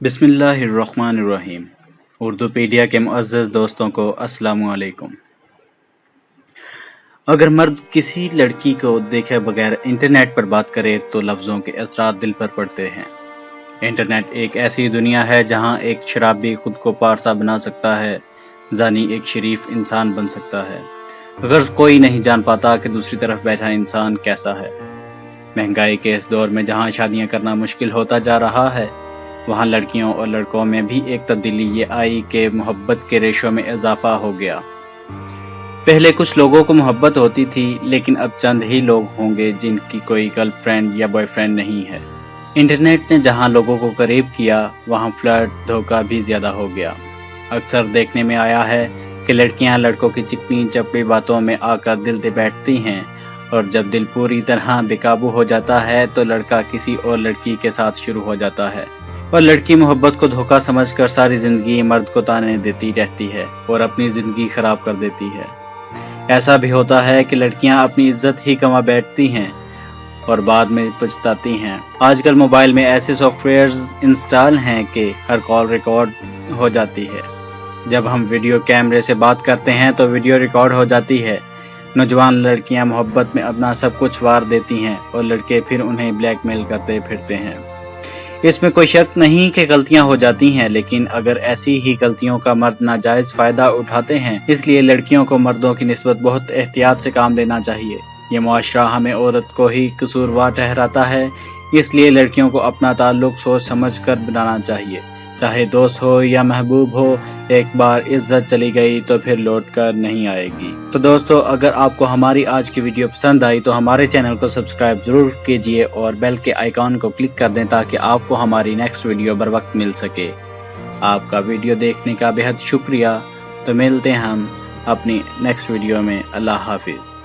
बिस्मिल्लाहिर्रहमानिर्रहीम। उर्दूपीडिया के मुअज़्ज़ज़ दोस्तों को अस्सलामु अलैकुम। अगर मर्द किसी लड़की को देखे बगैर इंटरनेट पर बात करे तो लफ्ज़ों के असरात दिल पर पड़ते हैं। इंटरनेट एक ऐसी दुनिया है जहां एक शराबी खुद को पारसा बना सकता है, ज़ानी एक शरीफ इंसान बन सकता है। अगर कोई नहीं जान पाता कि दूसरी तरफ बैठा इंसान कैसा है। महंगाई के इस दौर में जहां शादियां करना मुश्किल होता जा रहा है, वहाँ लड़कियों और लड़कों में भी एक तब्दीली ये आई कि मोहब्बत के रेशो में इजाफा हो गया। पहले कुछ लोगों को मोहब्बत होती थी, लेकिन अब चंद ही लोग होंगे जिनकी कोई गर्लफ्रेंड या बॉयफ्रेंड नहीं है। इंटरनेट ने जहाँ लोगों को करीब किया, वहाँ फ्लर्ट धोखा भी ज़्यादा हो गया। अक्सर देखने में आया है कि लड़कियाँ लड़कों की चिकनी चपड़ी बातों में आकर दिल दे बैठती हैं, और जब दिल पूरी तरह बेकाबू हो जाता है तो लड़का किसी और लड़की के साथ शुरू हो जाता है, और लड़की मोहब्बत को धोखा समझकर सारी ज़िंदगी मर्द को ताने देती रहती है और अपनी ज़िंदगी ख़राब कर देती है। ऐसा भी होता है कि लड़कियां अपनी इज्जत ही कमा बैठती हैं और बाद में पछताती हैं। आजकल मोबाइल में ऐसे सॉफ्टवेयर्स इंस्टॉल हैं कि हर कॉल रिकॉर्ड हो जाती है। जब हम वीडियो कैमरे से बात करते हैं तो वीडियो रिकॉर्ड हो जाती है। नौजवान लड़कियां मोहब्बत में अपना सब कुछ वार देती हैं और लड़के फिर उन्हें ब्लैकमेल करते फिरते हैं। इसमें कोई शक नहीं कि गलतियां हो जाती हैं, लेकिन अगर ऐसी ही गलतियों का मर्द नाजायज़ फ़ायदा उठाते हैं, इसलिए लड़कियों को मर्दों की निस्बत बहुत एहतियात से काम लेना चाहिए। ये मुआशरा हमें औरत को ही कसूरवार ठहराता है, इसलिए लड़कियों को अपना ताल्लुक सोच समझ कर बनाना चाहिए। चाहे दोस्त हो या महबूब हो, एक बार इज्जत चली गई तो फिर लौट कर नहीं आएगी। तो दोस्तों, अगर आपको हमारी आज की वीडियो पसंद आई तो हमारे चैनल को सब्सक्राइब ज़रूर कीजिए और बेल के आइकॉन को क्लिक कर दें ताकि आपको हमारी नेक्स्ट वीडियो बर वक्त मिल सके। आपका वीडियो देखने का बेहद शुक्रिया। तो मिलते हैं हम अपनी नेक्स्ट वीडियो में। अल्लाह हाफिज़।